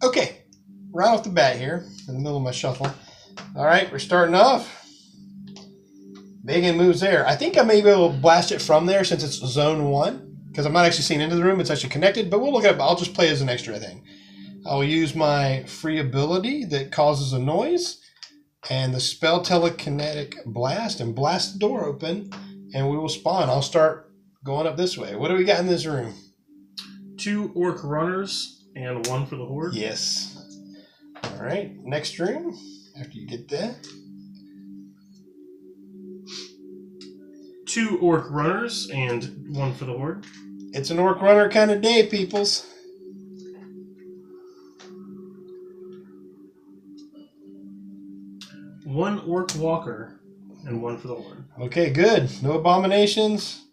Okay, right off the bat here, in the middle of my shuffle. All right, we're starting off. Megan moves there. I think I may be able to blast it from there since it's zone 1, because I'm not actually seeing into the room. It's actually connected, but we'll look at it. I'll just play as an extra thing. I'll use my free ability that causes a noise and the spell telekinetic blast and blast the door open, and we will spawn. I'll start going up this way. What do we got in this room? 2 orc runners and 1 for the horde. Yes. All right, next room, after you get that. 2 orc runners and 1 for the horde. It's an orc runner kind of day, peoples. One orc walker and 1 for the horde. Okay, good. No abominations,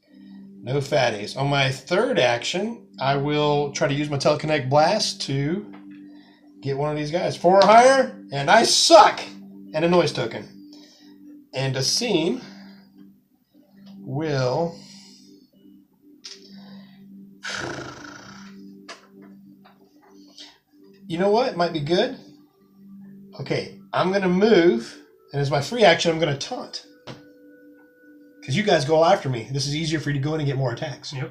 no fatties. On my third action, I will try to use my telekinetic blast to get one of these guys. 4 or higher, and I suck. And a noise token. And a scene will... You know what? It might be good. Okay, I'm going to move, and as my free action, I'm going to taunt. Because you guys go after me. This is easier for you to go in and get more attacks. Yep.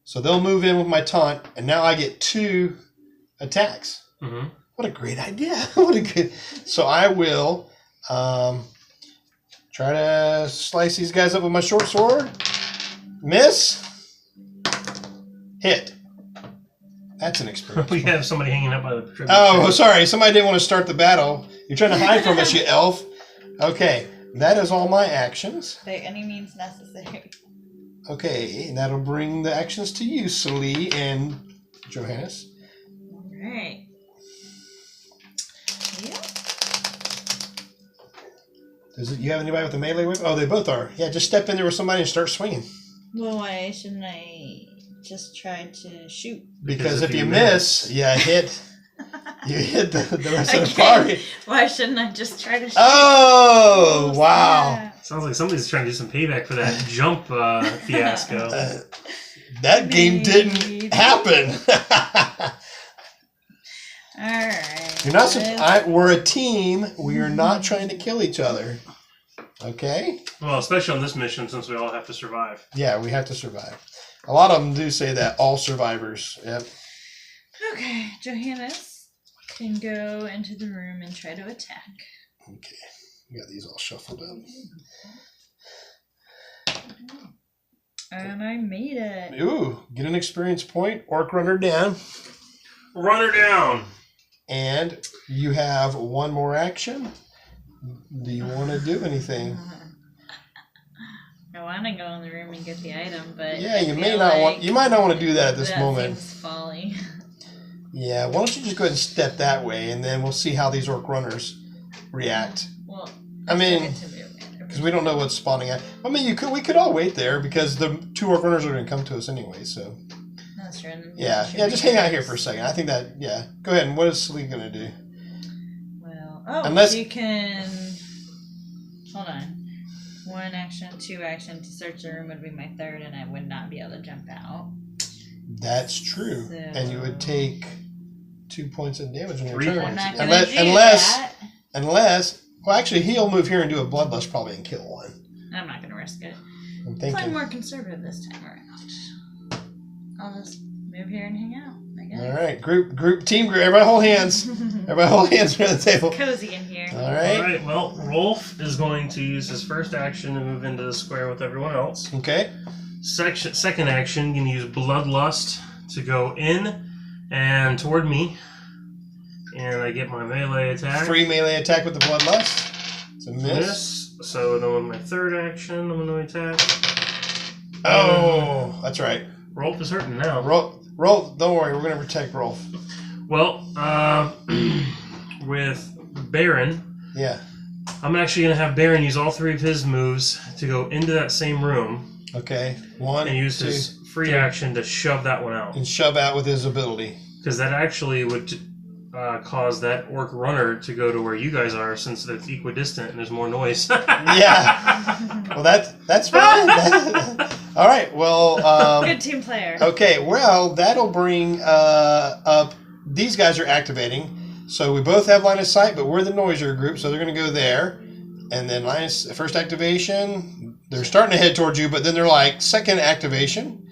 So they'll move in with my taunt, and now I get 2 attacks. Mm-hmm. What a great idea. What a good... So I will try to slice these guys up with my short sword. Miss. Hit. That's an experience. We have somebody hanging up by the... Oh, sorry. Somebody didn't want to start the battle. You're trying to hide from us, you elf. Okay. That is all my actions. By any means necessary. Okay. And that'll bring the actions to you, Celie and Johannes. All right. Yeah. You have anybody with a melee whip? Oh, they both are. Yeah, just step in there with somebody and start swinging. Well, why shouldn't I just try to shoot? Because if you miss, you hit the rest of the party. Why shouldn't I just try to shoot? Oh, wow. Sounds like somebody's trying to do some payback for that jump fiasco. That game didn't happen. All right. You're not. We're a team. We are not trying to kill each other. Okay? Well, especially on this mission, since we all have to survive. Yeah, we have to survive. A lot of them do say that. All survivors. Yep. Okay, Johannes can go into the room and try to attack. Okay. We got these all shuffled up. And I made it. Ooh, get an experience point. Orc runner down. Run her down. And you have 1 more action. Do you want to do anything? I want to go in the room and get the item, but yeah, you may not want. You might not want to do that at this moment. Seems folly. Yeah, why don't you just go ahead and step that way, and then we'll see how these orc runners react. Well, I mean, because we don't know what's spawning at. I mean, we could all wait there because the 2 orc runners are going to come to us anyway. So. That's true. Yeah, just hang out here for a second. I think that, yeah. Go ahead, and what is Celie going to do? Well, unless you can... Hold on. 1 action, 2 action to search the room would be my third, and I would not be able to jump out. That's true. So, and you would take 2 points of damage on your 3 turn. points. Unless, well, actually, he'll move here and do a bloodlust probably and kill 1. I'm not going to risk it. I'm thinking. Play more conservative this time around. I'll just move here and hang out, I guess. All right, team group. Everybody hold hands. Everybody hold hands around the table. It's cozy in here. All right. All right, well, Rolf is going to use his first action to move into the square with everyone else. Okay. Second action, you can use Bloodlust to go in and toward me. And I get my melee attack. Free melee attack with the Bloodlust. It's a miss. So then with my third action, I'm going to attack. Oh, that's right. Rolf is hurting now. Rolf, don't worry, we're going to protect Rolf. Well, with Baron, yeah, I'm actually going to have Baron use all 3 of his moves to go into that same room. Okay, 1, and use 2, his free action to shove that one out. And shove out with his ability. Because that actually would cause that orc runner to go to where you guys are, since it's equidistant and there's more noise. Yeah. Well, that's fine. All right. Well. Good team player. Okay. Well, that'll bring up these guys are activating. So we both have line of sight, but we're the noisier group, so they're going to go there. And then first activation, they're starting to head towards you, but then they're like, second activation,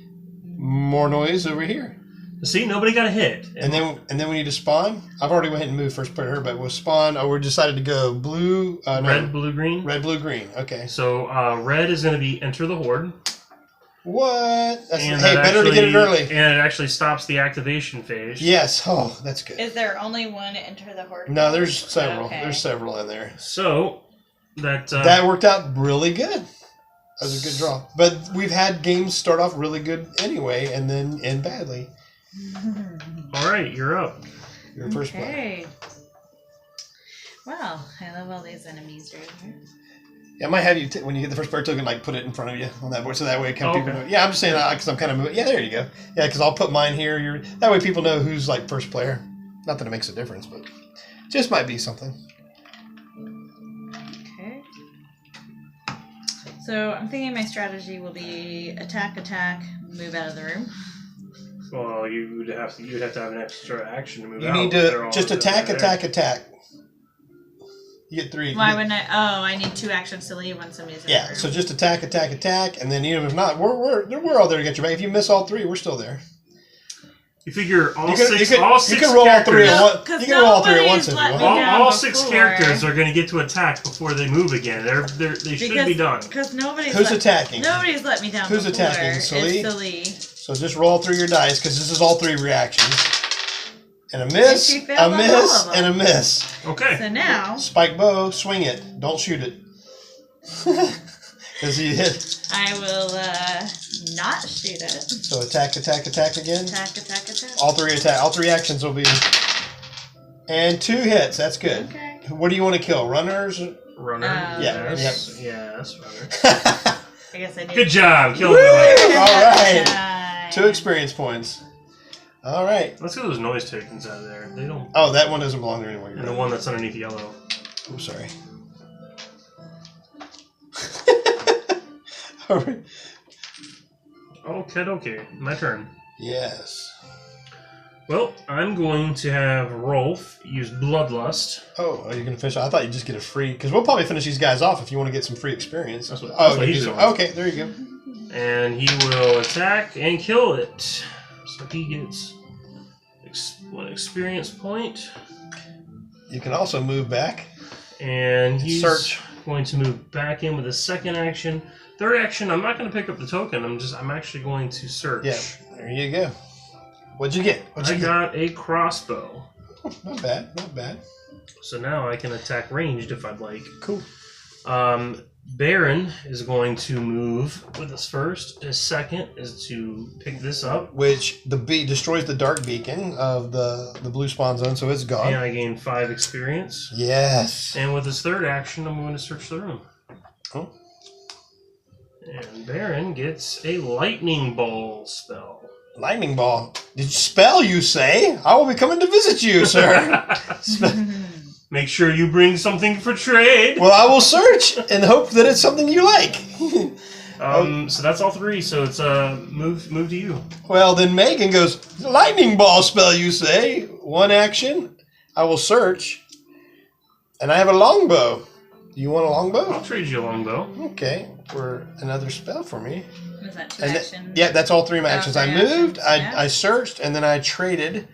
more noise over here. See, nobody got a hit. And then we need to spawn. I've already went ahead and moved first player her, but we'll spawn. Oh, we decided to go blue. Red, blue, green. Red, blue, green. Okay. So red is going to be enter the horde. What? And better to get it early. And it actually stops the activation phase. Yes. Oh, that's good. Is there only one enter the horde? No, there's several. Okay. There's several in there. So that worked out really good. That was a good draw. But we've had games start off really good anyway, and then end badly. All right, you're up. Your first play. Okay. Wow, I love all these enemies right here. Yeah, I might have you when you get the first player token, like put it in front of you on that board, so that way people okay. know. Yeah, I'm just saying because I'm kind of moving. Yeah, there you go. Yeah, because I'll put mine here. That way people know who's like first player. Not that it makes a difference, but just might be something. Okay. So I'm thinking my strategy will be attack, move out of the room. Well, you'd have to have an extra action to move You out. need to just attack. You get 3. Why wouldn't I? Oh, I need 2 actions to leave when somebody's in the Yeah, room. so just attack, and then even if not, we're all there to get your back. If you miss all 3, we're still there. You figure all You six can roll all 3 characters. at once. You can roll all 3 at once if you want. All 6 characters are going to get to attack before they move again. They should be done. Because Who's attacking? Nobody's let me down. Who's before. attacking? Sully? It's Sully. So just roll through your dice because this is all 3 reactions. And a miss, She failed a on miss, all of and a them. miss. Okay. So now Spike bow, swing it. Don't shoot it. Because you hit. I will not shoot it. So attack again. Attack. All 3 attack. All 3 actions will be. And 2 hits. That's good. Okay. What do you want to kill? Runners? Runner. Yes. Runner. I guess I need. Good job. Kill Woo! it. All right. 2 experience points. All right. Let's get those noise tokens out of there. They don't. Oh, that one doesn't belong there anyway. And the one that's underneath yellow. I'm sorry. All right. Okay. My turn. Yes. Well, I'm going to have Rolf use Bloodlust. Oh, are you going to finish? I thought you'd just get a free... Because we'll probably finish these guys off if you want to get some free experience. That's what you he's do. doing. Okay, there you go. And he will attack and kill it. So he gets 1 experience point. You can also move back. And he's Search. going to move back in with a second action. Third action, I'm not going to pick up the token. I'm actually going to search. Yeah, there you go. What'd you get? I got a crossbow. Oh, not bad. So now I can attack ranged if I'd like. Cool. Baron is going to move with his first. His second is to pick this up. Which destroys the dark beacon of the blue spawn zone, so it's gone. And I gain 5 experience. Yes. And with his third action, I'm going to search the room. Oh. And Baron gets a lightning ball spell. Lightning ball. Did you spell, you say? I will be coming to visit you, sir. Make sure you bring something for trade. Well, I will search and hope that it's something you like. So that's all 3. So it's move to you. Well, then Megan goes, lightning ball spell, you say? 1 action. I will search. And I have a longbow. Do you want a longbow? I'll trade you a longbow. Okay. For another spell for me. Was that 2 And actions? yeah, that's all 3 of my actions. I moved, Yeah. I searched, and then I traded.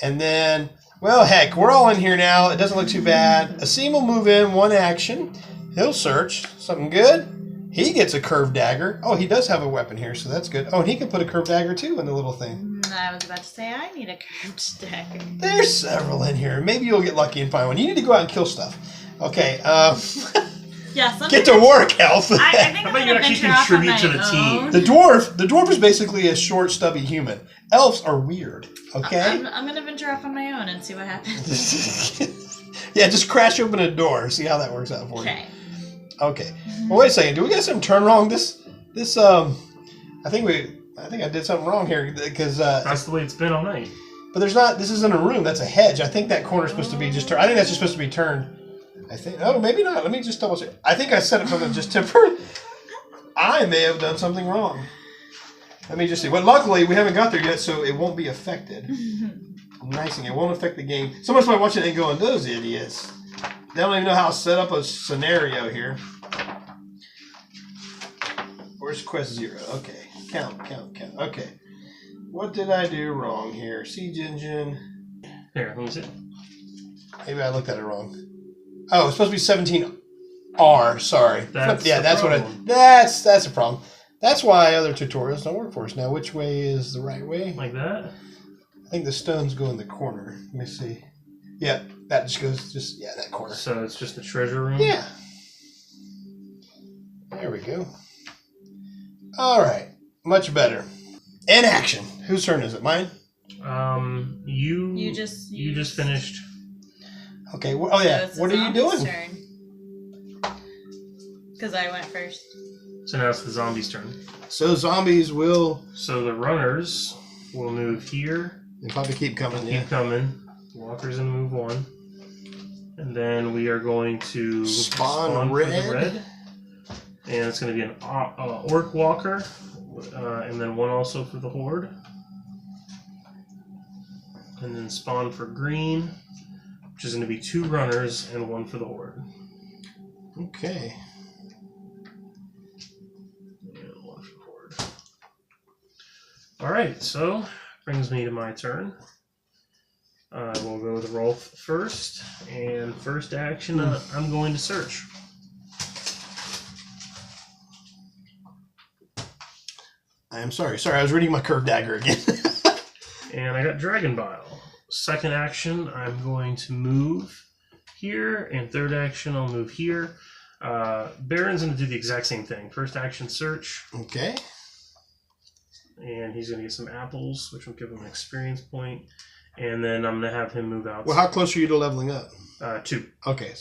And then, well, heck, we're all in here now. It doesn't look too bad. Asim will move in 1 action. He'll search. Something good. He gets a curved dagger. Oh, he does have a weapon here, so that's good. Oh, and he can put a curved dagger, too, in the little thing. I was about to say I need a curved dagger. There's several in here. Maybe you'll get lucky and find one. You need to go out and kill stuff. Okay, Yeah, get to work, Elf. I think How I'm about you going to actually venture off on contribute my to the team? own. The dwarf is basically a short, stubby human. Elves are weird, okay? I'm going to venture off on my own and see what happens. Yeah, just crash open a door. See how that works out for you. Okay. Okay. Well, wait a second. Do we got something turned wrong? I think I did something wrong here because. That's the way it's been all night. But there's not. This isn't a room. That's a hedge. I think that corner's supposed to be just turned. I think that's just supposed to be turned. I think. Oh, maybe not. Let me just double check. I think I set it from the just temporary. I may have done something wrong. Let me just see. Well, luckily we haven't got there yet, so it won't be affected. Nice thing. It won't affect the game. Someone's probably watching it and going, those idiots. They don't even know how to set up a scenario here. Where's quest 0? Okay. Count. Okay. What did I do wrong here? Siege engine. Here, let me see. Maybe I looked at it wrong. Oh, it's supposed to be 17R. Sorry. That's that's the what problem. that's a problem. That's why other tutorials don't work for us. Now, which way is the right way? Like that? I think the stones go in the corner. Let me see. Yeah, that just goes that corner. So it's just the treasure room? Yeah. There we go. All right. Much better. In action. Whose turn is it? Mine? You just finished. Okay. Oh, yeah. So What are you doing? Because I went first. So now it's the zombies' turn. So zombies will... So the runners will move here. They probably keep coming, yeah. Keep coming. Walker's going to move 1. And then we are going to Spawn for the red. red. And it's going to be an orc walker. And then 1 also for the horde. And then spawn for green, which is going to be 2 runners and 1 for the horde. Okay. And 1 for the horde. Alright, so brings me to my turn. We'll go with Rolf first. And first action, I'm going to search. I am sorry. Sorry, I was reading my curved dagger again. And I got Dragon Bile. Second action, I'm going to move here. And third action, I'll move here. Baron's going to do the exact same thing. First action, search. Okay. And he's going to get some apples, which will give him an experience point. And then I'm going to have him move out. Well, how close are you to leveling up? 2. Okay.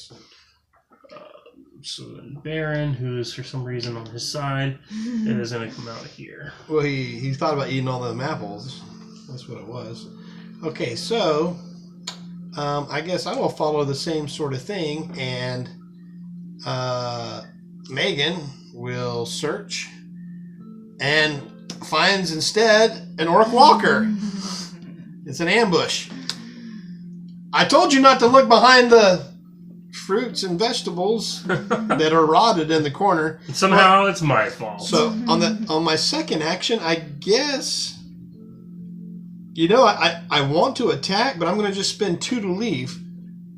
So then Baron, who is for some reason on his side, is going to come out of here. Well, he thought about eating all them apples. That's what it was. Okay, so I guess I will follow the same sort of thing, and Megan will search and finds instead an orc walker. It's an ambush. I told you not to look behind the fruits and vegetables that are rotted in the corner. Somehow it's my fault. So on my second action, I guess, I want to attack, but I'm going to just spend 2 to leave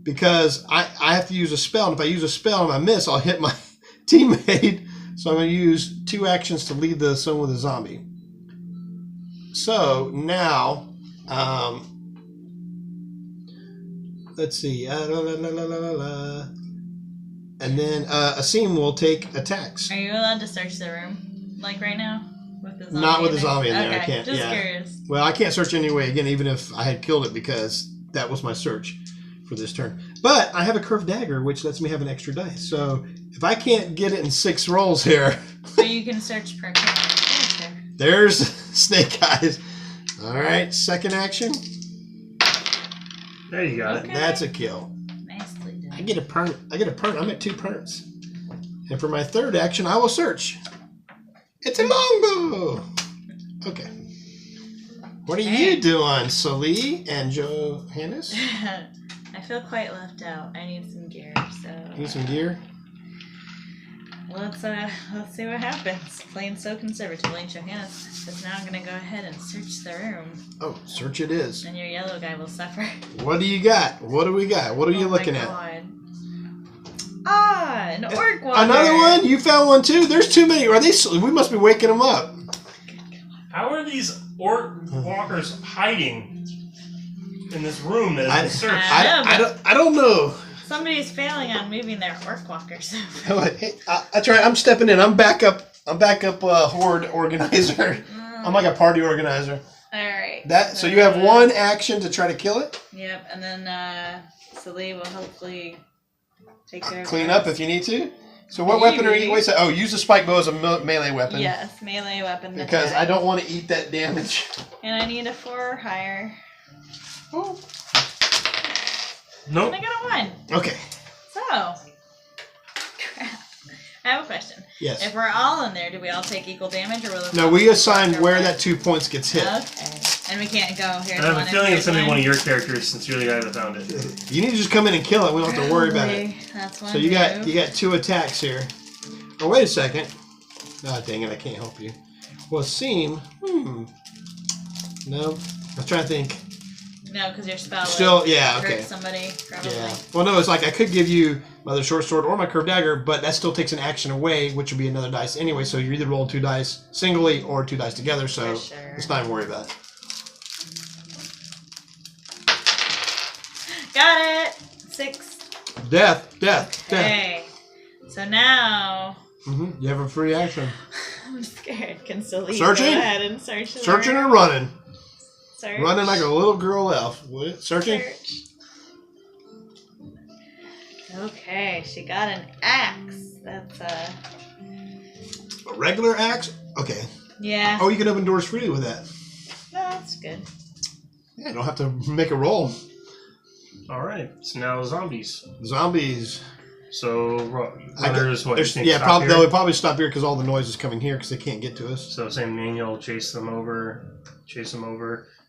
because I have to use a spell. And if I use a spell and I miss, I'll hit my teammate. So I'm going to use 2 actions to leave the someone with a zombie. So now, let's see. And then Asim will take attacks. Are you allowed to search the room, like right now? With the zombie Not with the in zombie in there? there. I Okay, can't. just Yeah. curious. Well, I can't search anyway, again, even if I had killed it, because that was my search for this turn. But I have a curved dagger, which lets me have an extra dice. So if I can't get it in 6 rolls here... So you can search per character. There's Snake Eyes. All right, second action. There you got it. Okay. That's a kill. Nicely done. I get a pernt. I'm at 2 perts. And for my third action, I will search. It's a longbow. Okay. What are you doing, Sali and Johannes? I feel quite left out. I need some gear, so Need some gear? let's see what happens. Playing so conservatively, Johannes is now gonna go ahead and search the room. Oh, search it is. And your yellow guy will suffer. What do you got? What do we got? What are you looking at? Ah, an orc walker. Another one? You found one too? There's too many. Are they? We must be waking them up. How are these orc walkers hiding in this room that has been searched? I don't know. Somebody's failing on moving their orc walkers. Hey, that's right. I'm stepping in. I'm backup. Horde organizer. I'm like a party organizer. All right. So you have 1 action to try to kill it. Yep, and then Sali will hopefully take care of Clean up if you need to. So what weapon are you? Wait a second. Oh, use the spike bow as a melee weapon. Yes, melee weapon. Because I don't want to eat that damage. And I need a 4 or higher. Oh. Nope. And I got a 1. Okay. So, crap. I have a question. Yes. If we're all in there, do we all take equal damage, or will it? No, we assign where that 2 points gets hit. Okay. And we can't go. Here's I have one a feeling and it's going to be one one. of your characters since you're the guy that found it. You need to just come in and kill it. We don't have to worry about it. That's one. So you got 2 attacks here. Oh, wait a second. Ah, dang it, I can't help you. Well, seem. No. I was trying to think. No, because your spell Still, would yeah, hurt okay. somebody, probably. Yeah. Well, no, it's like I could give you my short sword or my curved dagger, but that still takes an action away, which would be another dice anyway. So you're either rolling 2 dice singly or 2 dice together. So For sure. let's not even worry about it. Got it! 6. Death. Okay. So now... You have a free action. I'm scared. Can Celine Searching? go ahead and search the Searching room? or running? Search. Running like a little girl elf. Searching? Search. Okay, she got an axe. That's A regular axe? Okay. Yeah. Oh, you can open doors freely with that. No, that's good. Yeah, you don't have to make a roll. All right. So now zombies. Zombies. So runners, what? You think Yeah, stop here? they'll probably stop here because all the noise is coming here because they can't get to us. So same thing. He'll chase them over.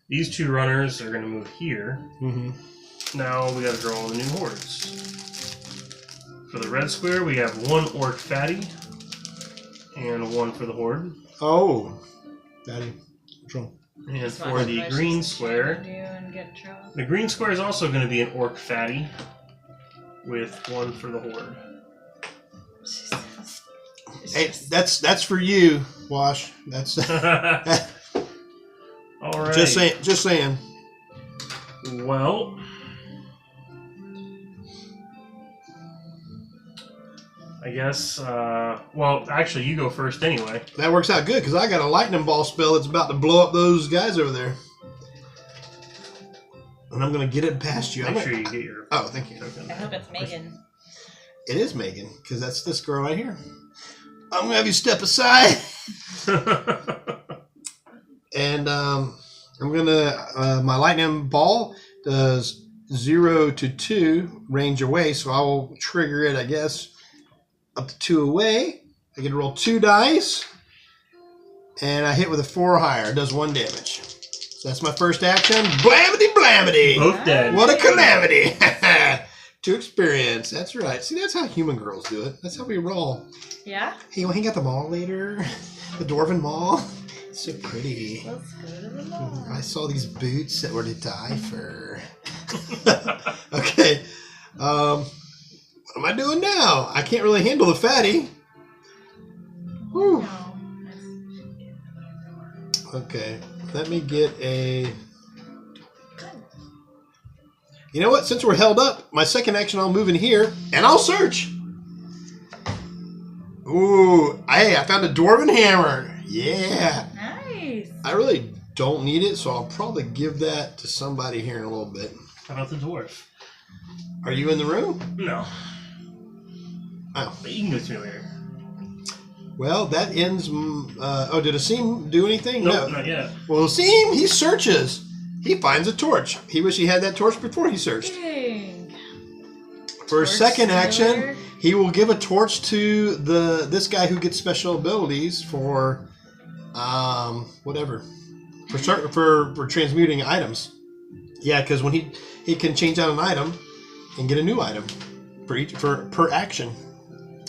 These 2 runners are going to move here. Now we got to draw all the new hordes. For the red square, we have 1 orc fatty and 1 for the horde. Oh, Daddy, control. And That's for what the I was green just square, trying to do and get in trouble. the green square is also going to be an orc fatty with 1 for the horde. Hey, that's for you, Wash. That's All right. just saying. Well, I guess. Well, actually, you go first anyway. That works out good because I got a lightning ball spell that's about to blow up those guys over there, and I'm gonna get it past you. Make sure you get your. Oh, thank you. I hope it's Megan. It is Megan because that's this girl right here. I'm gonna have you step aside, and I'm gonna my lightning ball does 0 to 2 range away, so I will trigger it, I guess, up to 2 away. I get to roll 2 dice, and I hit with a 4 or higher. It does 1 damage. So that's my first action. Blamity blamity! Both dead. What a calamity! 2 experience. That's right. See, that's how human girls do it. That's how we roll. Yeah? Hey, you want to hang out the mall later? The Dwarven Mall? It's so pretty. Let's go to the mall. I saw these boots that were to die for. Okay. What am I doing now? I can't really handle the fatty. Whew. No. Okay. Let me get a... You know what? Since we're held up, my second action, I'll move in here, and I'll search. Ooh. Hey, I found a Dwarven Hammer. Yeah. Nice. I really don't need it, so I'll probably give that to somebody here in a little bit. How about the dwarf? Are you in the room? No. Oh. But you can go through later. Well, that ends... oh, did Asim do anything? Nope, No. not yet. Well, Asim, he searches. He finds a torch. He wish he had that torch before he searched. Dang. For his Torch second action, simulator? he will give a torch to this guy who gets special abilities for whatever. For transmuting items. Yeah, because when he can change out an item and get a new item per action.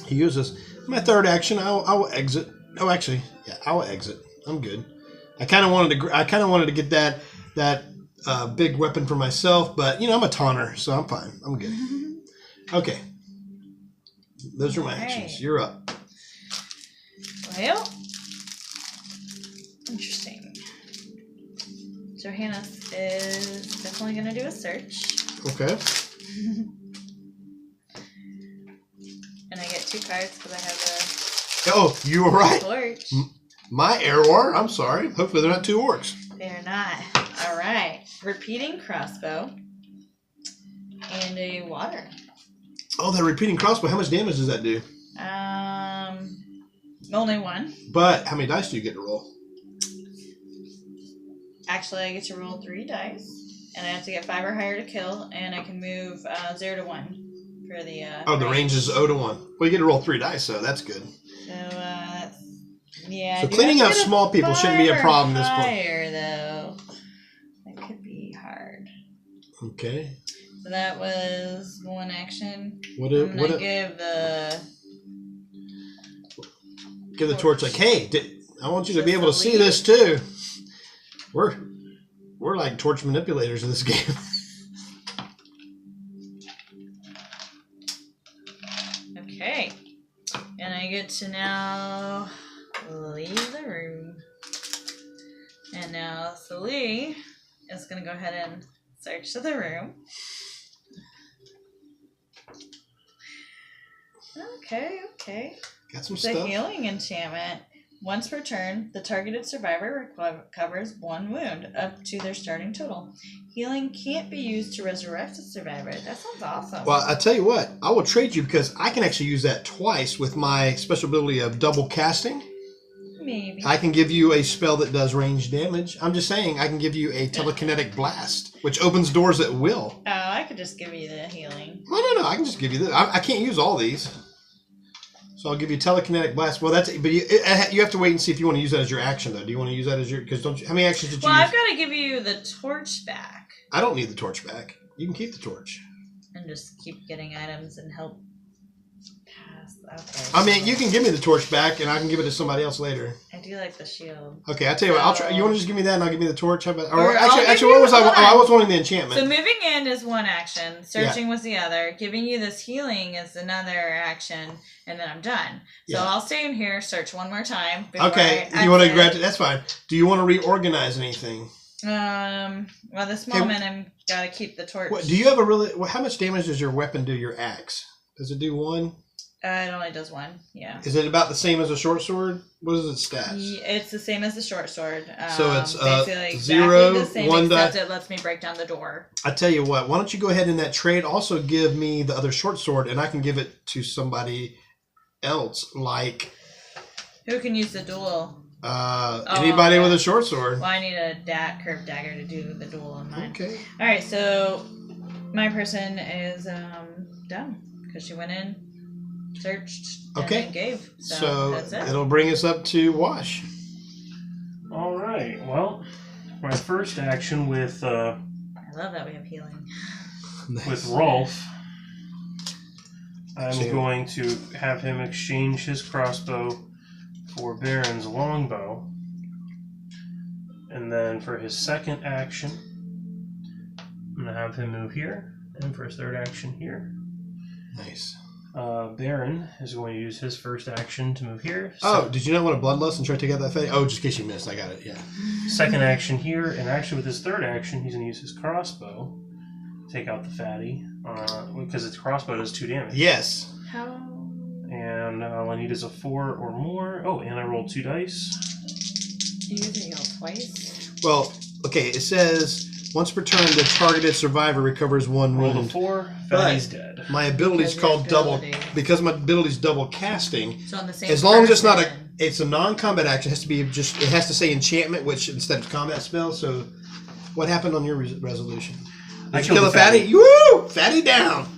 He uses my third action. I will exit. Oh, actually, yeah, I will exit. I'm good. I kind of wanted to get that big weapon for myself, but you know I'm a taunter, so I'm fine. I'm good. Okay, those are my actions. You're up. Well, interesting. So Hannah is definitely going to do a search. Okay. And I get 2 cards because I have Oh, you were right. a torch. My Error. I'm sorry. Hopefully they're not 2 orcs. They're not. All right. Repeating crossbow. And a water. Oh, that repeating crossbow. How much damage does that do? Only 1. But how many dice do you get to roll? Actually, I get to roll 3 dice. And I have to get 5 or higher to kill. And I can move 0 to 1 for the The range is 0 to 1. Well, you get to roll 3 dice, so that's good. So, that's... Yeah. So I do cleaning have out to get small people shouldn't be a 5 or problem at this point. higher, though. Okay. So that was one action. What? I'm gonna give the torch. Like, hey, I want you to be able to see this too. We're like torch manipulators in this game. Okay. And I get to now leave the room. And now Celie is going to go ahead and search the room. Okay. Got some It's a stuff. healing enchantment. Once per turn, the targeted survivor recovers 1 wound up to their starting total. Healing can't be used to resurrect a survivor. That sounds awesome. Well, I tell you what, I will trade you because I can actually use that twice with my special ability of double casting. Maybe. I can give you a spell that does range damage. I'm just saying, I can give you a telekinetic blast, which opens doors at will. Oh, I could just give you the healing. No, I can just give you this. I can't use all these. So I'll give you telekinetic blast. Well, but you have to wait and see if you want to use that as your action, though. Do you want to use that as your? Because don't you? How many actions did you use? Well, I've got to give you the torch back. I don't need the torch back. You can keep the torch. And just keep getting items and help pass. Okay. I mean, you can give me the torch back, and I can give it to somebody else later. I do like the shield. Okay, I'll tell you what. I'll try. You want to just give me that, and I'll give me the torch? How about? Or Actually, what was I? I was wanting the enchantment. So moving in is one action. Searching was the other. Giving you this healing is another action, and then I'm done. So Yeah. I'll stay in here, search one more time. Okay, you want to grab it? That's fine. Do you want to reorganize anything? Well, this moment I'm gotta keep the torch. What, do you have a really? How much damage does your weapon do? Your axe? Does it do 1? It only does 1. Yeah. Is it about the same as a short sword? What is its stats? It's the same as the short sword. So it's basically 0, the same, 1 die. except it lets me break down the door. I tell you what. Why don't you go ahead in that trade? Also give me the other short sword, and I can give it to somebody else. Like Who can use the duel? anybody with a short sword. Well, I need a curved dagger to do the duel on mine. Okay. All right, so my person is done because she went in, searched, and then gave. So that's it. It'll bring us up to Wash. All right. Well, my first action with I love that we have healing. with Rolf, I'm Same. going to have him exchange his crossbow for Baron's longbow. And then for his second action, I'm going to have him move here. And for his third action here, Nice. Baron is going to use his first action to move here. Oh, did you not want a bloodlust and try to take out that fatty? Oh, just in case you missed. I got it. Yeah. Second action here, and actually with his third action, he's going to use his crossbow to take out the fatty, because its crossbow does 2 damage. Yes. How? And all I need is a 4 or more. Oh, and I rolled 2 dice. You use it heal twice? Well, okay. It says once per turn, the targeted survivor recovers 1 Rolled a wound. 4, fatty's dead. My ability is Because your called double ability. because my ability is double casting. So on the same. As long as it's not person. it's a non-combat action. It has to be just. It has to say enchantment, which instead of combat spell. So, what happened on your resolution? I Did you killed kill a the fatty? Woo! Fatty down.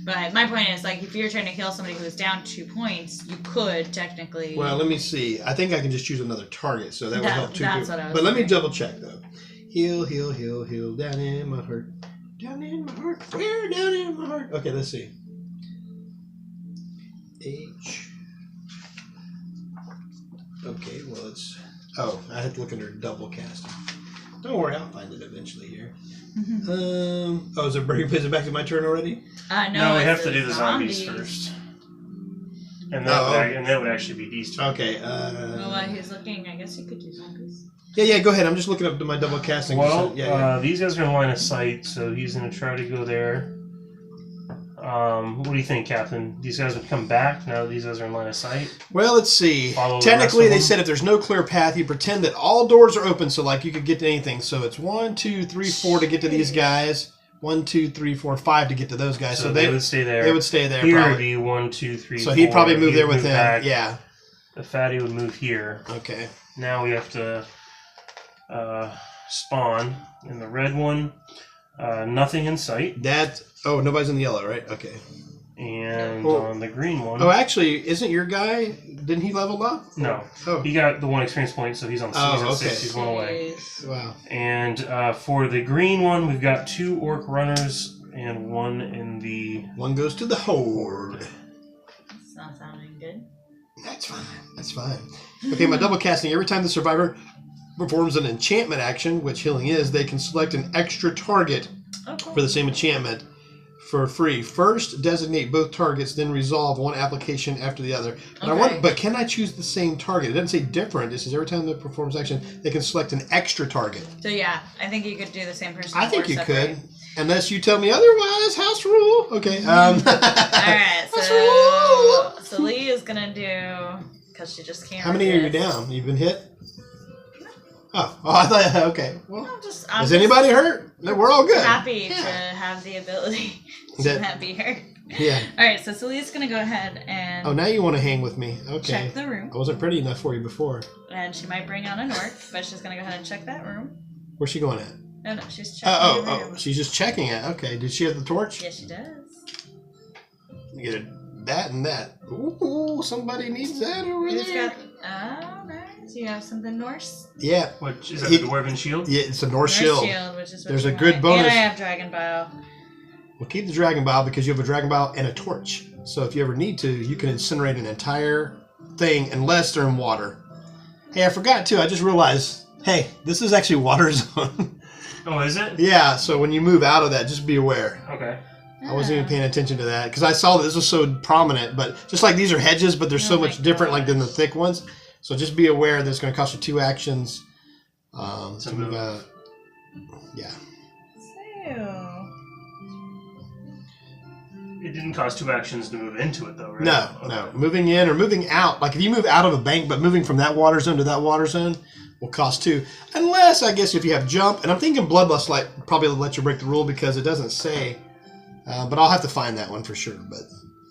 But my point is, like, if you're trying to heal somebody who's down 2 points, you could technically. Well, let me see. I think I can just choose another target, so that would help too. That's what I was But let me thinking. double check though. Heal, heal, heal, heal. Down in my heart. Down in my heart. Where? Down in my heart. Okay, let's see. H. Okay, well it's. Oh, I had to look under double casting. Don't worry, I'll find it eventually here. Oh, is it back to my turn already? No, we it's have to do the zombies first. And that would actually be these 2. Okay. Well, while he's looking, I guess you could do zombies. Yeah, go ahead. I'm just looking up my double casting. Well, yeah. these guys are in line of sight, so he's going to try to go there. What do you think, Captain? These guys would come back now that these guys are in line of sight? Well, let's see. Follow the Technically, rest of they them? said if there's no clear path, you pretend that all doors are open, so like you could get to anything. So it's 1, 2, 3, 4 to get to these guys. 1, 2, 3, 4, 5 to get to those guys. So they would stay there. They would stay there. Here would probably. be 1, 2, 3, So he'd 4. probably move there with him. back. Yeah. The fatty would move here. Okay. Now we have to spawn in the red one. Nothing in sight. Nobody's in the yellow, right? Okay. And Well, on the green one. Oh, actually, isn't your guy Didn't he level up? No. Oh. He got the 1 experience point, so he's on Oh, season 6. He's 1 away. Wow. And for the green one, we've got 2 orc runners and 1 in the... One goes to the Horde. It's not sounding good. That's fine. That's fine. Okay, my double casting. Every time the survivor performs an enchantment action, which healing is, they can select an extra target for the same enchantment for free. First, designate both targets, then resolve one application after the other. But but can I choose the same target? It doesn't say different. It says every time they performs action, they can select an extra target. So yeah, I think you could do the same person. I think you could. Unless you tell me otherwise, house rule. Okay. All right. So Lee is gonna do, because she just can't. How many are you down? You've been hit? Oh, I thought. Okay. Well, is anybody hurt? No, we're all good. Happy to have the ability to not be hurt. Yeah. All right. So Celia's gonna go ahead and. Oh, now you want to hang with me? Okay. Check the room. I wasn't pretty enough for you before. And she might bring on an orc, but she's gonna go ahead and check that room. Where's she going at? No, she's checking the room. She's just checking it. Okay. Did she have the torch? Yes, she does. You get that and that. Ooh, somebody needs that over there. Oh, nice. You have something Norse? Yeah. What is that? The Dwarven Shield? Yeah, it's a Norse shield. Which is what there's a good bonus. And I have Dragon Bile. We'll keep the Dragon Bile because you have a Dragon Bile and a torch. So if you ever need to, you can incinerate an entire thing unless they're in water. Hey, I forgot too. I just realized, hey, this is actually water zone. Oh, is it? Yeah, so when you move out of that, just be aware. Okay. I wasn't even paying attention to that because I saw that this was so prominent. But just like these are hedges, but they're so much different like than the thick ones. So just be aware that it's going to cost you 2 actions to move out. Yeah. So... It didn't cost 2 actions to move into it, though, right? No, no. Moving in or moving out. Like if you move out of a bank, but moving from that water zone to that water zone will cost 2. Unless, I guess, if you have jump. And I'm thinking Bloodlust like probably let you break the rule because it doesn't say. But I'll have to find that one for sure. But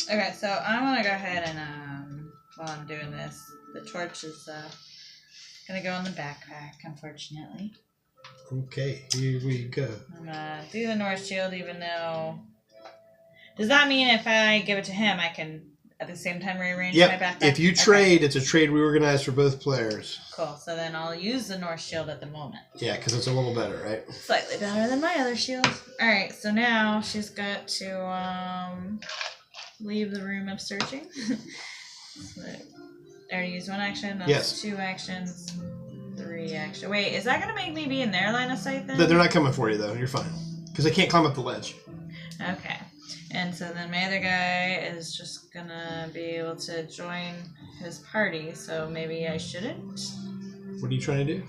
okay, so I want to go ahead and while I'm doing this, the torch is gonna go in the backpack, unfortunately. Okay, here we go. I'm gonna do the North Shield, even though. Does that mean if I give it to him, I can at the same time rearrange my backpack? If you trade, it's a trade reorganized for both players. Cool. So then I'll use the North Shield at the moment. Yeah, because it's a little better, right? Slightly better than my other shield. All right. So now she's got to leave the room of searching. So I already used 1 action. That's 2 actions. 3 actions. Wait, is that gonna make me be in their line of sight then? They're not coming for you though. You're fine because they can't climb up the ledge. Okay. And so then my other guy is just gonna be able to join his party, so maybe I shouldn't. What are you trying to do?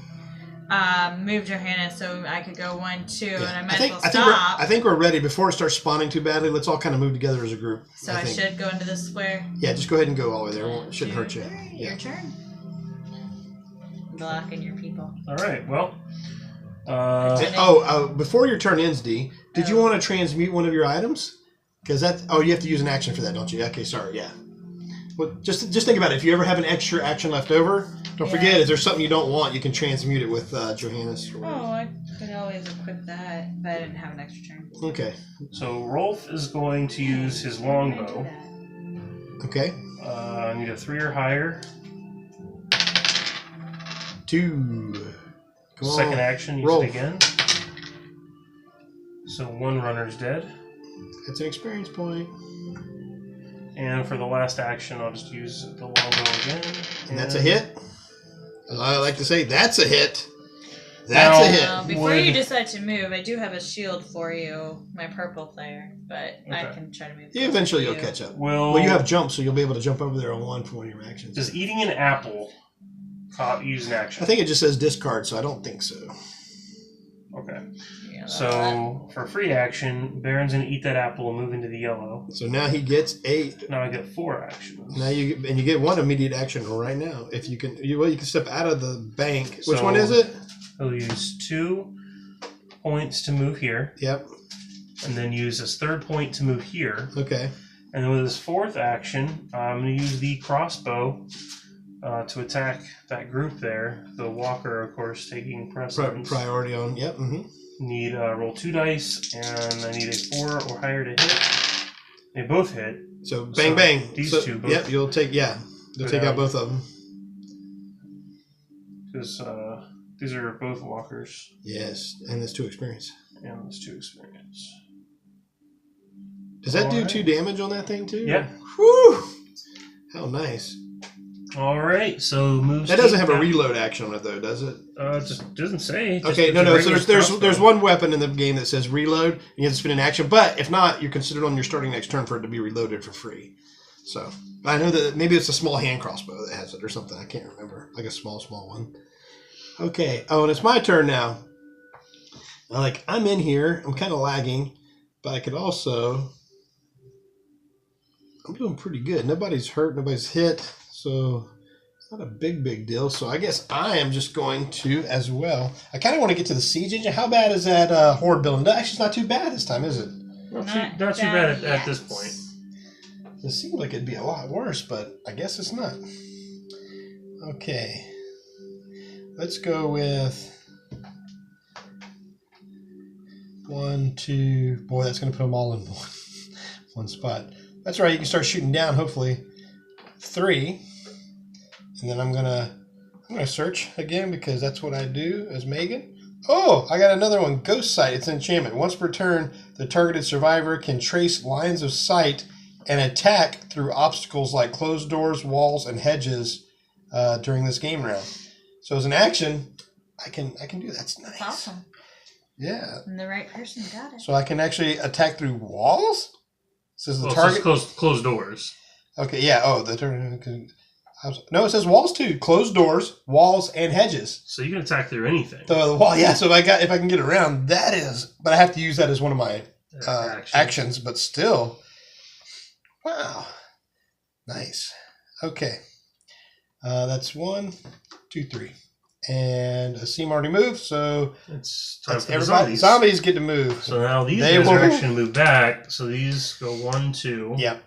Move Johannes so I could go 1, 2, and I might as well stop. I think we're ready. Before it starts spawning too badly, let's all kind of move together as a group. So I should go into this square? Yeah, just go ahead and go all the way there. It shouldn't hurt you. Your turn. Blocking your people. All right, well. Before your turn ends, D, did you want to transmute one of your items? Because you have to use an action for that, don't you? Okay, sorry, yeah. Well, just think about it. If you ever have an extra action left over, don't forget, if there's something you don't want, you can transmute it with Johannes. I could always equip that, but I didn't have an extra turn. Okay. So Rolf is going to use his longbow. Okay. I need a 3 or higher. 2. Come on. Second action, use it again. So 1 runner's dead. That's an experience point. And for the last action, I'll just use the longbow again. And that's a hit. I like to say, that's a hit. That's a hit. Before you decide to move, I do have a shield for you, my purple player, but I can try to move. Eventually you'll catch up. Well, you have jump, so you'll be able to jump over there on 1 for one of your actions. Does eating an apple use an action? I think it just says discard, so I don't think so. Okay. So for free action, Baron's gonna eat that apple and move into the yellow. So now he gets 8. Now I get 4 actions. Now you get 1 immediate action right now. If you can, you can step out of the bank. Which one is it? He'll use 2 points to move here. Yep. And then use his 3rd point to move here. Okay. And then with his 4th action, I'm gonna use the crossbow to attack that group there. The walker, of course, taking precedence. Priority on. Yep. Mm-hmm. Need roll 2 dice, and I need a 4 or higher to hit. They both hit. So bang bang. These 2 both. Yep, you'll take They'll take out both of them. Because these are both walkers. Yes, and there's 2 experience. And there's 2 experience. Does that do 2 damage on that thing too? Yeah. Whew! How nice. All right, so moves. That doesn't have a reload action on it though, does it? It just doesn't say. Okay, no. So there's one weapon in the game that says reload, and you have to spend an action. But if not, you're considered on your starting next turn for it to be reloaded for free. So I know that maybe it's a small hand crossbow that has it or something. I can't remember. Like a small one. Okay. Oh, and it's my turn now. I'm in here. I'm kind of lagging, but I could also. I'm doing pretty good. Nobody's hurt. Nobody's hit. So it's not a big deal. So I guess I am just going to as well. I kind of want to get to the siege engine. How bad is that horde building? Actually, it's not too bad this time, is it? Not too bad at this point. It seemed like it'd be a lot worse, but I guess it's not. Okay. Let's go with 1, 2. Boy, that's going to put them all in one spot. That's right. You can start shooting down, hopefully. 3. And then I'm gonna search again because that's what I do as Megan. Oh, I got another one. Ghost Sight. It's an enchantment. Once per turn, the targeted survivor can trace lines of sight and attack through obstacles like closed doors, walls, and hedges during this game round. So as an action, I can do that. That's nice. That's awesome. Yeah. And the right person got it. So I can actually attack through walls? Says the target. target. Closed doors. Okay, yeah. Oh, the target. No, it says walls too. Closed doors, walls, and hedges. So you can attack through anything. So the wall, yeah. So if I can get around, that is. But I have to use that as one of my actions. But still, wow, nice. Okay, that's 1, 2, 3, and a seam already moved. So it's time for everybody. Zombies get to move. So now these guys are actually move back. So these go 1, 2. Yeah.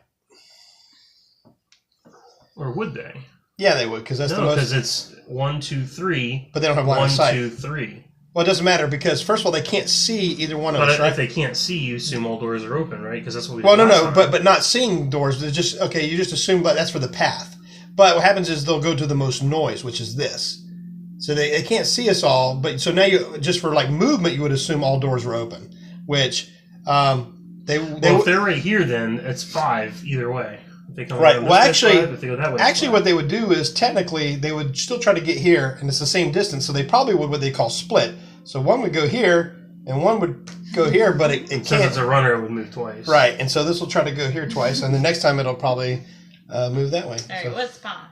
Or would they? Yeah, they would, because that's the most. Because it's 1, 2, 3. But they don't have line of sight. 1, 2, 3. Well, it doesn't matter because first of all, they can't see either one of us. But right? if they can't see, you assume all doors are open, right? Because that's what we. Well, no, but not seeing doors. They're just okay. You just assume, but that's for the path. But what happens is they'll go to the most noise, which is this. So they can't see us all. But so now you just for like movement, you would assume all doors were open, which if they're right here, then it's 5 either way. Right. Well, actually, way, what they would do is technically they would still try to get here, and it's the same distance. So they probably would what they call split. So one would go here, and one would go here, but it can't. Since it's a runner, it would move twice. Right. And so this will try to go here twice, and the next time it'll probably move that way. All right. What spawn?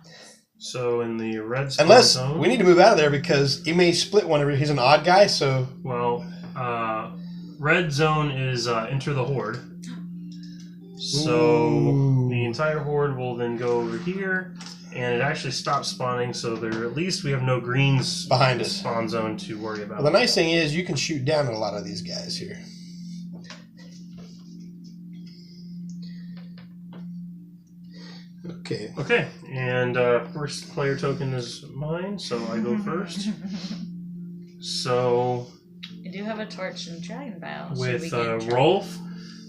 So in the red spawn unless zone, we need to move out of there because he may split one. He's an odd guy, so. Well, red zone is enter the horde. So the entire horde will then go over here, and it actually stops spawning. So at least we have no greens behind us spawn zone to worry about. Well, the nice thing is you can shoot down at a lot of these guys here. Okay. Okay, and first player token is mine, so I go first. So I do have a torch and dragon bile. With Rolf,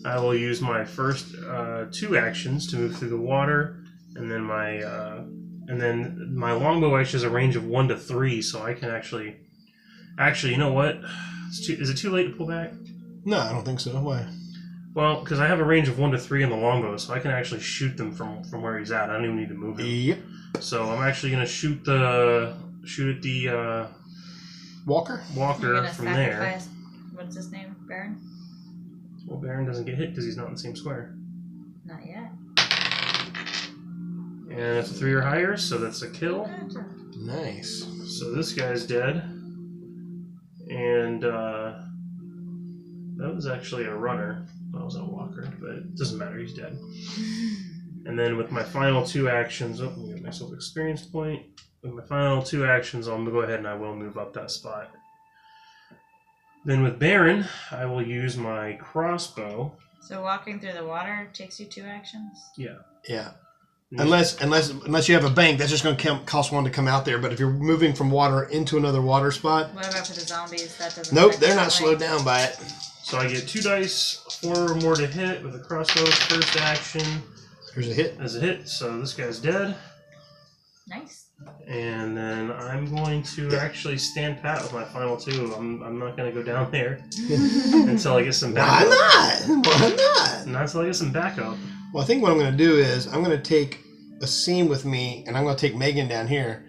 I will use my first 2 actions to move through the water, and then my longbow actually has a range of 1 to 3, so I can actually, you know what? Is it too late to pull back? No, I don't think so. Why? Well, because I have a range of 1 to 3 in the longbow, so I can actually shoot them from where he's at. I don't even need to move him. Yep. So I'm actually gonna shoot at the Walker from there. What's his name? Baron? Well, Baron doesn't get hit because he's not in the same square. Not yet. And it's a 3 or higher, so that's a kill. Nice. So this guy's dead. And that was actually a runner. That wasn't a walker, but it doesn't matter, he's dead. And then with my final 2 actions, let me get myself experience point. With my final 2 actions, I'll go ahead and I will move up that spot. Then with Baron, I will use my crossbow. So walking through the water takes you 2 actions? Yeah. Yeah. Unless you have a bank, that's just going to cost 1 to come out there. But if you're moving from water into another water spot... What about for the zombies? That doesn't... Nope, they're not slowed down by it. So I get 2 dice, 4 or more to hit with a crossbow. First action. There's a hit. As a hit, so this guy's dead. Nice. And then I'm going to actually stand pat with my final 2. I'm not going to go down there until I get some backup. Why not? Why not? Not until I get some backup. Well, I think what I'm going to do is I'm going to take a seam with me, and I'm going to take Megan down here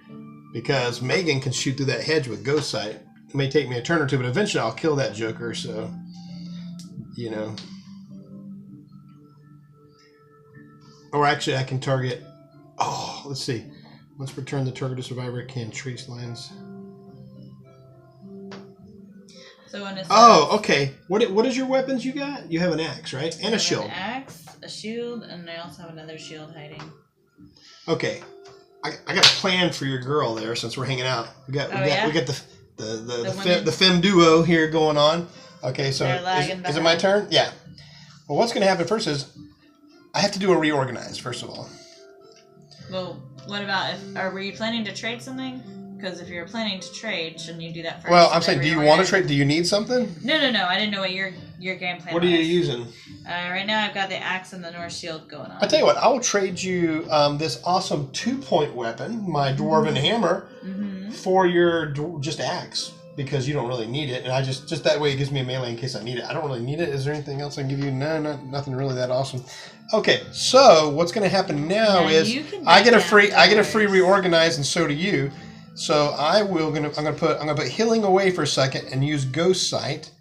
because Megan can shoot through that hedge with ghost sight. It may take me a turn or two, but eventually I'll kill that joker. So, you know. Or actually, I can target. Oh, let's see. Once per turn, the targeted survivor can trace lines. So when it's okay. What is your weapons you got? You have an axe, right? And a shield. An axe, a shield, and I also have another shield hiding. Okay. I got a plan for your girl there since we're hanging out. We got the femme duo here going on. Okay, so is it my turn? Yeah. Well, what's going to happen first is I have to do a reorganize first of all. Well, what about are we planning to trade something? Because if you're planning to trade, shouldn't you do that first? Well, I'm saying, do you want to trade? Do you need something? No. I didn't know what your game plan was. What are you using? Right now, I've got the axe and the North Shield going on. I'll tell you what. I will trade you this awesome 2-point weapon, my Dwarven Hammer, for your just axe because you don't really need it, and I just that way it gives me a melee in case I need it. I don't really need it. Is there anything else I can give you? No, nothing really that awesome. Okay, so what's going to happen now is I get a free reorganize, and so do you. So I'm gonna put healing away for a second and use ghost sight.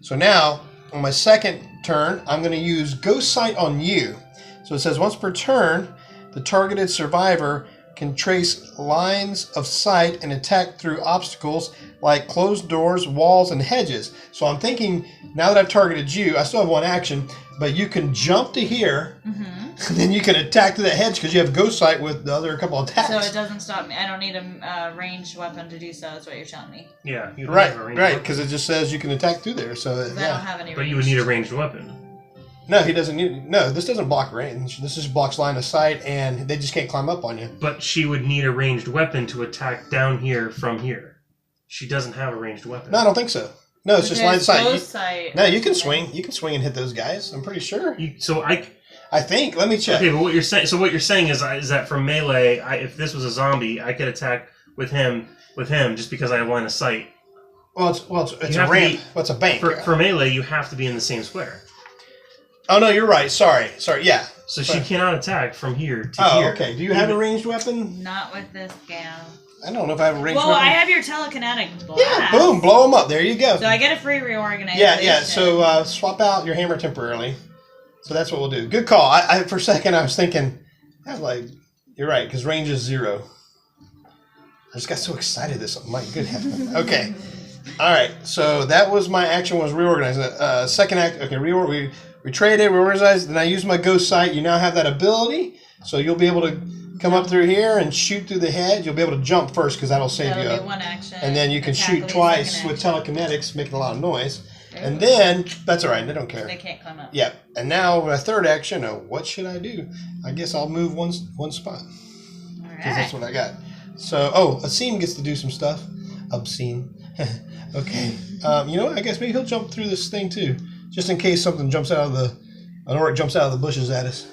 So now on my second turn, I'm gonna use ghost sight on you. So it says once per turn, the targeted survivor can trace lines of sight and attack through obstacles like closed doors, walls, and hedges. So I'm thinking now that I've targeted you, I still have one action, but you can jump to here, and then you can attack through that hedge because you have ghost sight with the other couple of attacks. So it doesn't stop me. I don't need a ranged weapon to do so. That's what you're telling me. Yeah, you right, because it just says you can attack through there. So I don't have any. But you would need a ranged weapon. No, he doesn't need. No, this doesn't block range. This just blocks line of sight, and they just can't climb up on you. But she would need a ranged weapon to attack down here from here. She doesn't have a ranged weapon. No, I don't think so. No, it's just line of sight. No, you can swing. You can swing and hit those guys. I'm pretty sure. I think. Let me check. Okay, but what you're saying? So what you're saying is that for melee, if this was a zombie, I could attack with him just because I have line of sight. Well, it's a ramp. What's a bank? For melee, you have to be in the same square. Oh no, you're right. Sorry. Yeah. So she cannot attack from here to here. Oh, okay. Do you have a ranged weapon? Not with this gal. I don't know if I have a ranged weapon. Well, I have your telekinetic blast. Yeah, boom, blow them up. There you go. So I get a free reorganization. Yeah. So swap out your hammer temporarily. So that's what we'll do. Good call. I for a second I was thinking, you're right, because range is 0. I just got so excited this. My good heaven. Okay. All right. So that was my action was reorganize. Second act. Okay. We traded, reorganized. Then I used my ghost sight. You now have that ability, so you'll be able to come up through here and shoot through the hedge. You'll be able to jump first because that'll save you. That'll be one action. And then you can shoot twice with telekinetics, making a lot of noise. Ooh. And then that's all right. They don't care. They can't climb up. Yeah. And now my third action. What should I do? I guess I'll move one spot because that's what I got. So a seam gets to do some stuff. Obscene. Okay. You know what? I guess maybe he'll jump through this thing too. Just in case something jumps out of an orc jumps out of the bushes at us.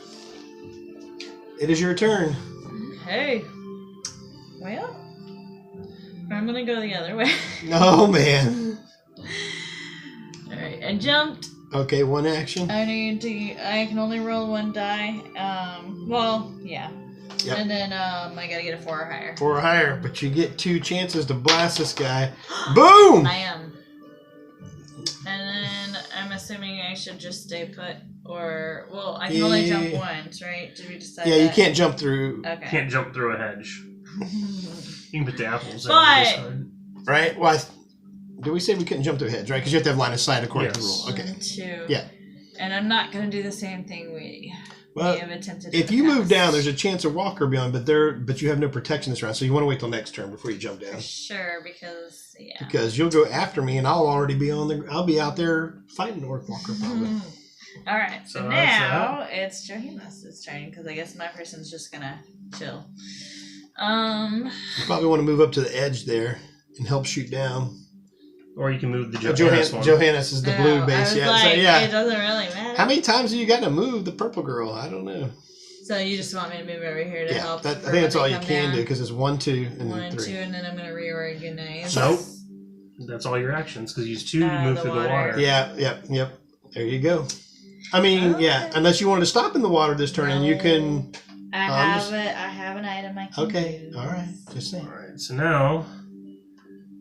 It is your turn. Hey. Well, I'm gonna go the other way. Oh man. Alright, I jumped. Okay, one action. I can only roll one die. Well, yeah. Yep. And then I gotta get a 4 or higher. 4 or higher, but you get 2 chances to blast this guy. Boom! I am. And then I'm assuming I should just stay put, or I can only jump once, right? Did we decide? Yeah, you can't jump through. Okay. Can't jump through a hedge. You can put the apples. Right? Well, did we say we couldn't jump through a hedge, right? Because you have to have line of sight according to the rule. Okay. 1, 2. Yeah. And I'm not gonna do the same thing we have attempted. If you move down, there's a chance of walker beyond, but you have no protection this round, so you want to wait till next turn before you jump down. Sure, because Because you'll go after me, and I'll already be I'll be out there fighting the orc walker probably. All right, so now it's Johannes' turn because I guess my person's just gonna chill. You probably want to move up to the edge there and help shoot down. Or you can move the Johannes one. Johannes is the blue base. It doesn't really matter. How many times have you got to move the purple girl? I don't know. So you just want me to move over here to help? I think that's all you can do because it's 1, 2, and 1, 3. 2, and then I'm gonna reorganize. Nope. That's all your actions because you use 2 to move the through the water. water. Yep. There you go. I mean, yeah. Unless you wanted to stop in the water this turn, and you can. I have it. I have an item I can use. All right. Just saying. All right. So now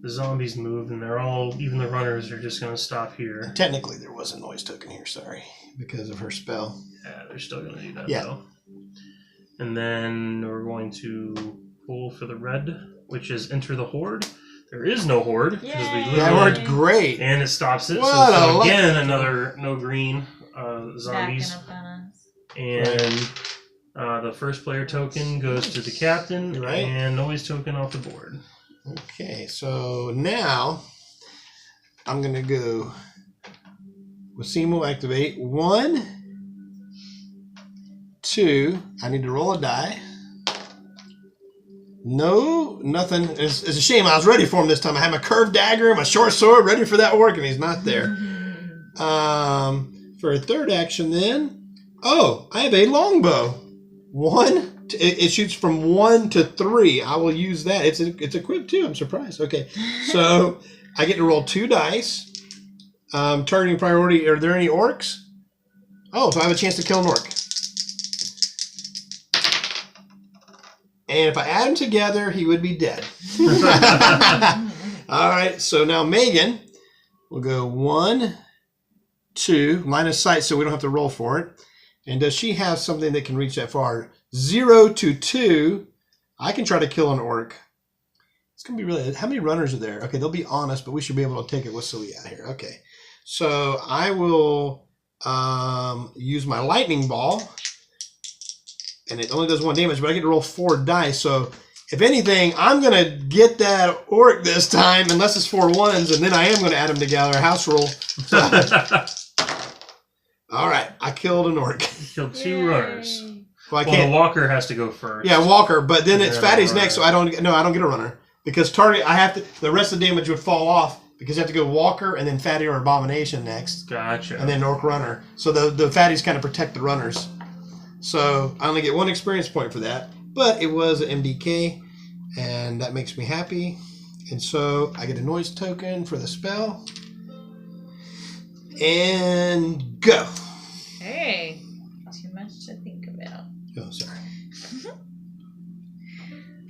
the zombies moved, and they're all, even the runners, are just going to stop here. Technically, there was a noise token here. Sorry, because of her spell. Yeah, they're still going to do that Yeah. though. And then we're going to pull for the red, which is enter the horde. There is no horde because we Yay. literally That worked great. and it stops it. What So a again, another no green zombies. Backing up on us. And the first player token goes to the captain, Right. and noise token off the board. Okay, so now I'm gonna go. Wasimo activate 1, 2. I need to roll a die. No, nothing. It's a shame. I was ready for him this time. I had my curved dagger, my short sword, ready for that work, and he's not there. For a third action, then. Oh, I have a longbow. 1. It shoots from 1 to 3. I will use that. It's equipped too. I'm surprised. Okay, so I get to roll 2 dice. Targeting priority. Are there any orcs? Oh, so I have a chance to kill an orc. And if I add them together, he would be dead. All right, so now Megan will go 1, 2, line of sight, so we don't have to roll for it. And does she have something that can reach that far? 0 to 2. I can try to kill an orc. It's going to be really... How many runners are there? Okay, they'll be honest, but we should be able to take it with Celia out here. Okay, so I will use my lightning ball. And it only does 1 damage, but I get to roll 4 dice. So, if anything, I'm going to get that orc this time, unless it's 4 1s, and then I am going to add them together. House roll. All right, I killed an orc. You killed 2 runners. Well, The walker has to go first. Yeah, Walker, but then it's Yeah, Fatty's runner. next, so I don't get a runner. Because target, I have to, the rest of the damage would fall off, because you have to go Walker, and then Fatty or Abomination next, Gotcha. and then Orc Runner. So the Fatties kind of protect the runners. So I only get 1 experience point for that, but it was an MDK, and that makes me happy. And so I get a noise token for the spell. And go. Hey, too much to think about. Oh, sorry.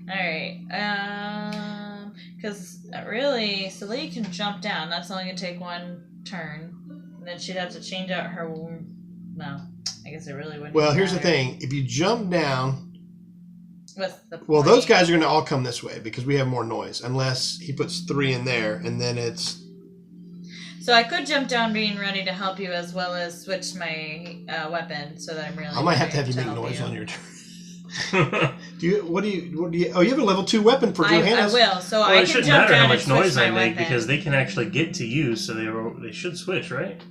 Alright, because really, Celia can jump down. That's only going to take 1 turn. And then she'd have to change out her... No, I guess it really wouldn't Well, here's the matter. thing. If you jump down... What's the Well, point? those guys are going to all come this way, because we have more noise. Unless he puts 3 in there, and then it's... So I could jump down being ready to help you as well as switch my weapon so that I'm really I might have to have you make help noise you. on your turn. What do you? Oh, you have a level 2 weapon for I Johannes. will. So Well, I it can shouldn't jump matter down how much and switch noise I my make weapon. because they can actually get to you, so they should switch, right?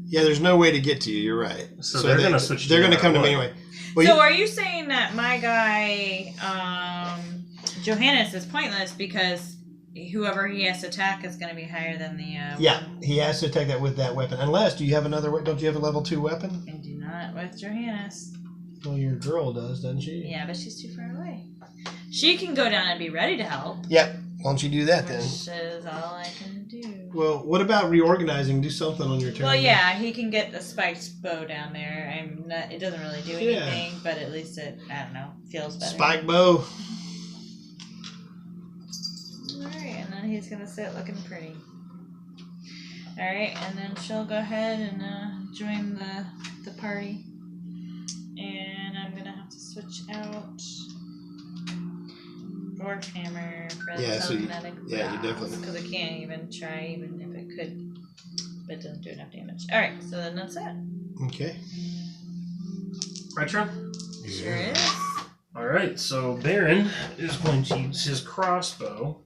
Yeah, there's no way to get to you. You're right. So they're going to switch. They're going to no come to matter me what. anyway. Well, So are you saying that my guy, Johannes, is pointless because whoever he has to attack is going to be higher than the yeah, one? he has to attack that with that weapon. Unless, do you have another? Don't you have a level 2 weapon? I do not with Johannes. Well, your girl does, doesn't she? Yeah, but she's too far away. She can go down and be ready to help. Yep. Why don't you do that then? Which is all I can do. Well, what about reorganizing? Do something on your turn. Well, yeah, he can get the spiked bow down there. It doesn't really do Yeah. anything, but at least it, I don't know, feels better. Spike bow. Alright, and then he's gonna sit looking pretty. Alright, and then she'll go ahead and join the party. And I'm gonna have to switch out Warhammer for Yeah, the so you telekinetic definitely- because I can't even try, even if it could. But it doesn't do enough damage. Alright, so then that's it. Okay. Right turn? Sure is. Alright, so Baron is going to use his crossbow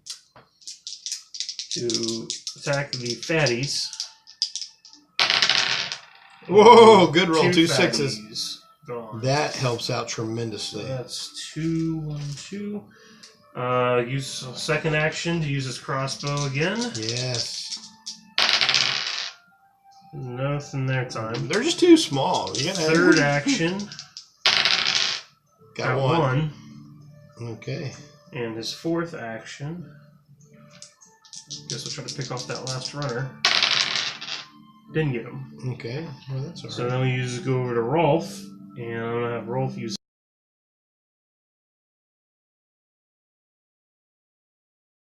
to attack the fatties. Whoa, good roll. 2 fatties 6s. Gone. That helps out tremendously. That's 2, 1, 2. Use a second action to use his crossbow again. Yes. Nothing their time. They're just too small. You gotta have Third action. Got one. Okay. And his fourth action. Guess we'll try to pick off that last runner. Didn't get him. Okay. Well, that's alright. So then we go over to Rolf, and I'm gonna have Rolf use